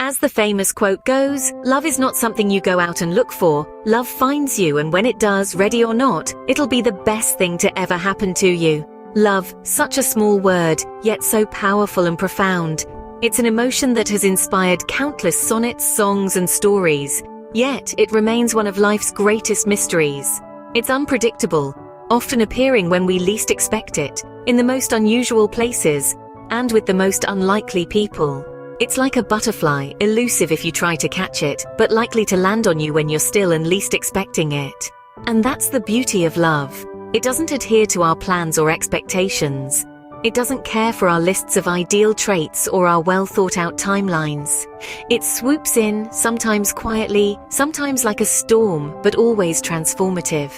As the famous quote goes, love is not something you go out and look for, love finds you, and when it does, ready or not, it'll be the best thing to ever happen to you. Love, such a small word, yet so powerful and profound. It's an emotion that has inspired countless sonnets, songs, and stories. Yet, it remains one of life's greatest mysteries. It's unpredictable, often appearing when we least expect it, in the most unusual places, and with the most unlikely people. It's like a butterfly, elusive if you try to catch it, but likely to land on you when you're still and least expecting it. And that's the beauty of love. It doesn't adhere to our plans or expectations. It doesn't care for our lists of ideal traits or our well-thought-out timelines. It swoops in, sometimes quietly, sometimes like a storm, but always transformative.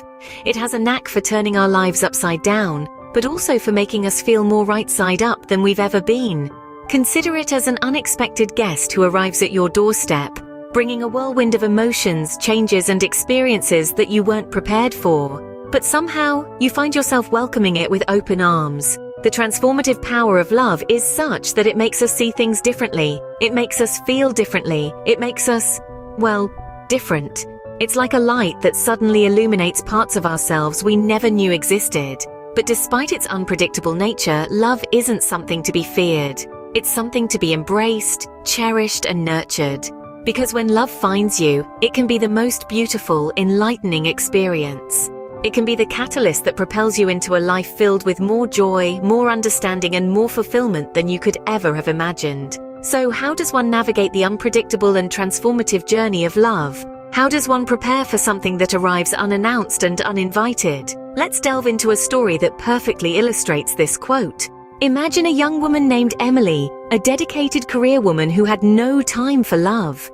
It has a knack for turning our lives upside down, but also for making us feel more right side up than we've ever been. Consider it as an unexpected guest who arrives at your doorstep, bringing a whirlwind of emotions, changes, and experiences that you weren't prepared for. But somehow, you find yourself welcoming it with open arms. The transformative power of love is such that it makes us see things differently. It makes us feel differently. It makes us, well, different. It's like a light that suddenly illuminates parts of ourselves we never knew existed. But despite its unpredictable nature, love isn't something to be feared. It's something to be embraced, cherished, and nurtured. Because when love finds you, it can be the most beautiful, enlightening experience. It can be the catalyst that propels you into a life filled with more joy, more understanding, and more fulfillment than you could ever have imagined. So how does one navigate the unpredictable and transformative journey of love? How does one prepare for something that arrives unannounced and uninvited? Let's delve into a story that perfectly illustrates this quote. Imagine a young woman named Emily, a dedicated career woman who had no time for love.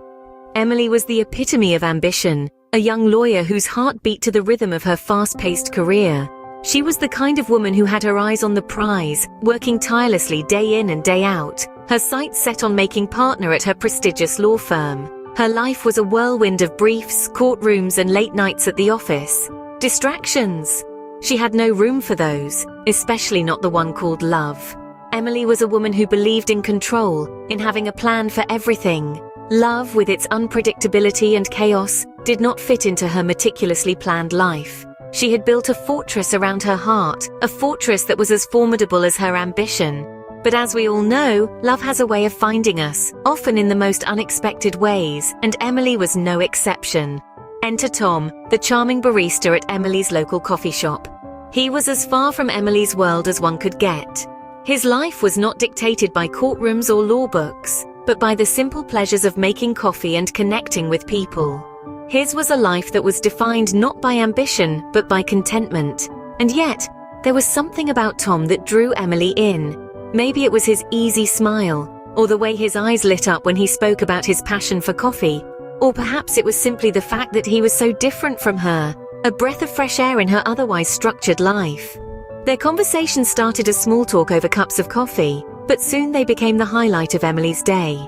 Emily was the epitome of ambition, a young lawyer whose heart beat to the rhythm of her fast-paced career. She was the kind of woman who had her eyes on the prize, working tirelessly day in and day out, her sights set on making partner at her prestigious law firm. Her life was a whirlwind of briefs, courtrooms, and late nights at the office. Distractions. She had no room for those, especially not the one called love. Emily was a woman who believed in control, in having a plan for everything. Love, with its unpredictability and chaos, did not fit into her meticulously planned life. She had built a fortress around her heart, a fortress that was as formidable as her ambition. But as we all know, love has a way of finding us, often in the most unexpected ways, and Emily was no exception. Enter Tom, the charming barista at Emily's local coffee shop. He was as far from Emily's world as one could get. His life was not dictated by courtrooms or law books, but by the simple pleasures of making coffee and connecting with people. His was a life that was defined not by ambition, but by contentment. And yet, there was something about Tom that drew Emily in. Maybe it was his easy smile, or the way his eyes lit up when he spoke about his passion for coffee. Or perhaps it was simply the fact that he was so different from her, a breath of fresh air in her otherwise structured life. Their conversation started as small talk over cups of coffee, but soon they became the highlight of Emily's day.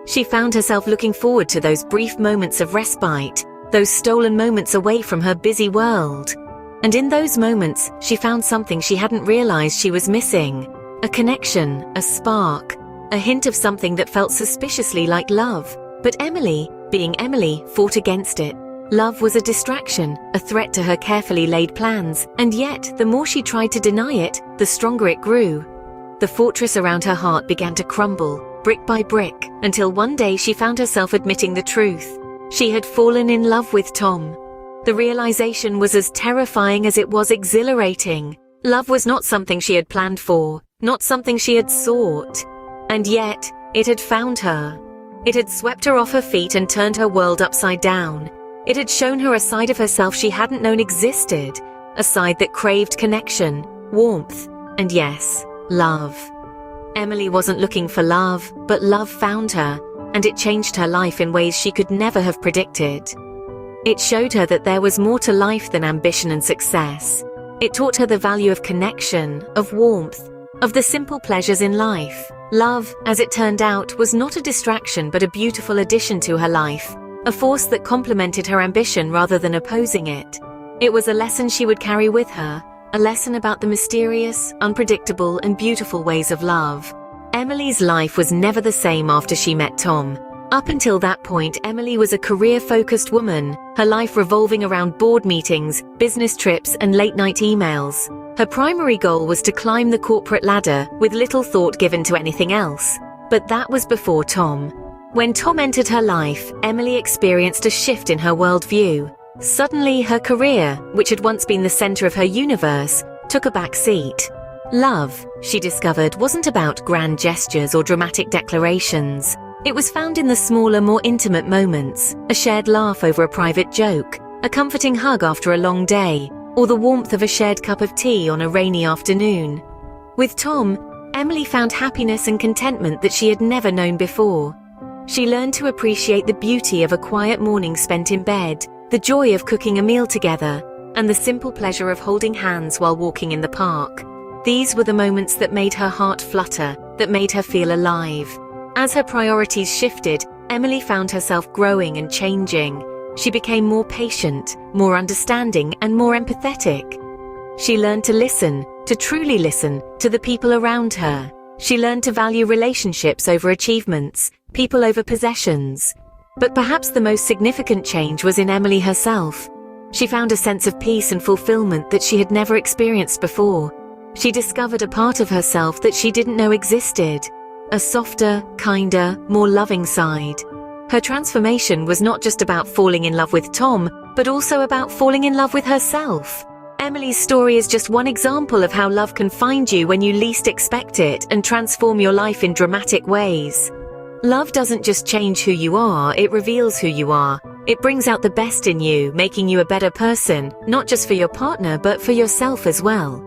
She found herself looking forward to those brief moments of respite, those stolen moments away from her busy world. And in those moments, she found something she hadn't realized she was missing. A connection, a spark, a hint of something that felt suspiciously like love. But Emily, being Emily, fought against it. Love was a distraction, a threat to her carefully laid plans, and yet, the more she tried to deny it, the stronger it grew. The fortress around her heart began to crumble, brick by brick, until one day she found herself admitting the truth. She had fallen in love with Tom. The realization was as terrifying as it was exhilarating. Love was not something she had planned for, not something she had sought. And yet, it had found her. It had swept her off her feet and turned her world upside down. It had shown her a side of herself she hadn't known existed, a side that craved connection, warmth, and yes, love. Emily wasn't looking for love, but love found her, and it changed her life in ways she could never have predicted. It showed her that there was more to life than ambition and success. It taught her the value of connection, of warmth, of the simple pleasures in life. Love, as it turned out, was not a distraction but a beautiful addition to her life, a force that complemented her ambition rather than opposing it. It was a lesson she would carry with her, a lesson about the mysterious, unpredictable, and beautiful ways of love. Emily's life was never the same after she met Tom. Up until that point, Emily was a career-focused woman, her life revolving around board meetings, business trips, and late-night emails. Her primary goal was to climb the corporate ladder, with little thought given to anything else. But that was before Tom. When Tom entered her life, Emily experienced a shift in her worldview. Suddenly, her career, which had once been the center of her universe, took a back seat. Love, she discovered, wasn't about grand gestures or dramatic declarations. It was found in the smaller, more intimate moments, a shared laugh over a private joke, a comforting hug after a long day, or the warmth of a shared cup of tea on a rainy afternoon. With Tom, Emily found happiness and contentment that she had never known before. She learned to appreciate the beauty of a quiet morning spent in bed, the joy of cooking a meal together, and the simple pleasure of holding hands while walking in the park. These were the moments that made her heart flutter, that made her feel alive. As her priorities shifted, Emily found herself growing and changing. She became more patient, more understanding, and more empathetic. She learned to listen, to truly listen, to the people around her. She learned to value relationships over achievements, people over possessions. But perhaps the most significant change was in Emily herself. She found a sense of peace and fulfillment that she had never experienced before. She discovered a part of herself that she didn't know existed. A softer, kinder, more loving side. Her transformation was not just about falling in love with Tom, but also about falling in love with herself. Emily's story is just one example of how love can find you when you least expect it and transform your life in dramatic ways. Love doesn't just change who you are, it reveals who you are. It brings out the best in you, making you a better person, not just for your partner, but for yourself as well.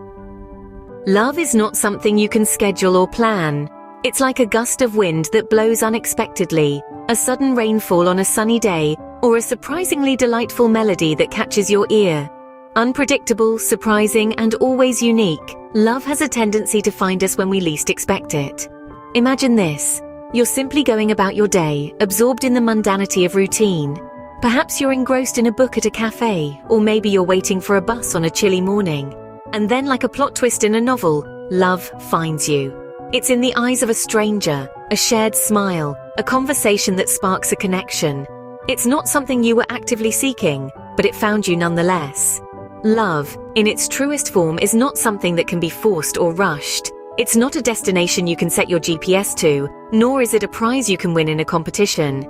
Love is not something you can schedule or plan. It's like a gust of wind that blows unexpectedly, a sudden rainfall on a sunny day, or a surprisingly delightful melody that catches your ear. Unpredictable, surprising, and always unique, love has a tendency to find us when we least expect it. Imagine this. You're simply going about your day, absorbed in the mundanity of routine. Perhaps you're engrossed in a book at a cafe, or maybe you're waiting for a bus on a chilly morning. And then, like a plot twist in a novel, love finds you. It's in the eyes of a stranger, a shared smile, a conversation that sparks a connection. It's not something you were actively seeking, but it found you nonetheless. Love, in its truest form, is not something that can be forced or rushed. It's not a destination you can set your GPS to, nor is it a prize you can win in a competition.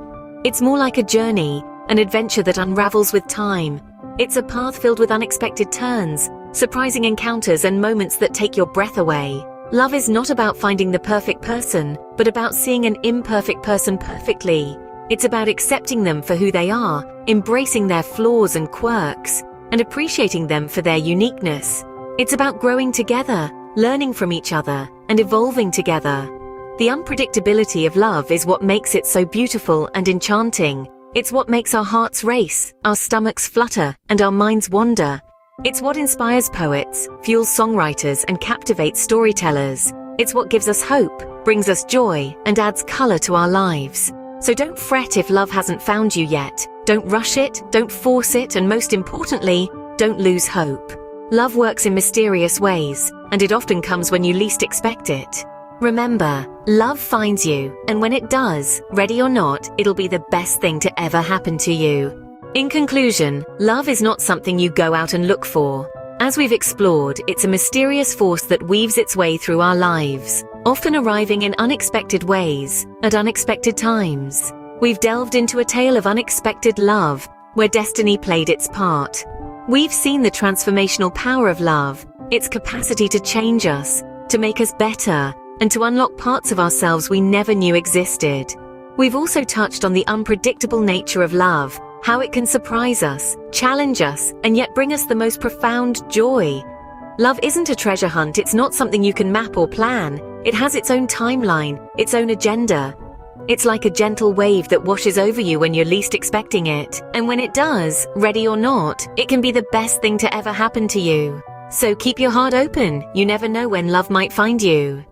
It's more like a journey, an adventure that unravels with time. It's a path filled with unexpected turns, surprising encounters, and moments that take your breath away. Love is not about finding the perfect person, but about seeing an imperfect person perfectly. It's about accepting them for who they are, embracing their flaws and quirks, and appreciating them for their uniqueness. It's about growing together, learning from each other, and evolving together. The unpredictability of love is what makes it so beautiful and enchanting. It's what makes our hearts race, our stomachs flutter, and our minds wander. It's what inspires poets, fuels songwriters, and captivates storytellers. It's what gives us hope, brings us joy, and adds color to our lives. So don't fret if love hasn't found you yet. Don't rush it, don't force it, and most importantly, don't lose hope. Love works in mysterious ways, and it often comes when you least expect it. Remember, love finds you, and when it does, ready or not, it'll be the best thing to ever happen to you. In conclusion, love is not something you go out and look for. As we've explored, it's a mysterious force that weaves its way through our lives, often arriving in unexpected ways, at unexpected times. We've delved into a tale of unexpected love, where destiny played its part. We've seen the transformational power of love, its capacity to change us, to make us better, and to unlock parts of ourselves we never knew existed. We've also touched on the unpredictable nature of love, how it can surprise us, challenge us, and yet bring us the most profound joy. Love isn't a treasure hunt, it's not something you can map or plan. It has its own timeline, its own agenda. It's like a gentle wave that washes over you when you're least expecting it. And when it does, ready or not, it can be the best thing to ever happen to you. So keep your heart open, you never know when love might find you.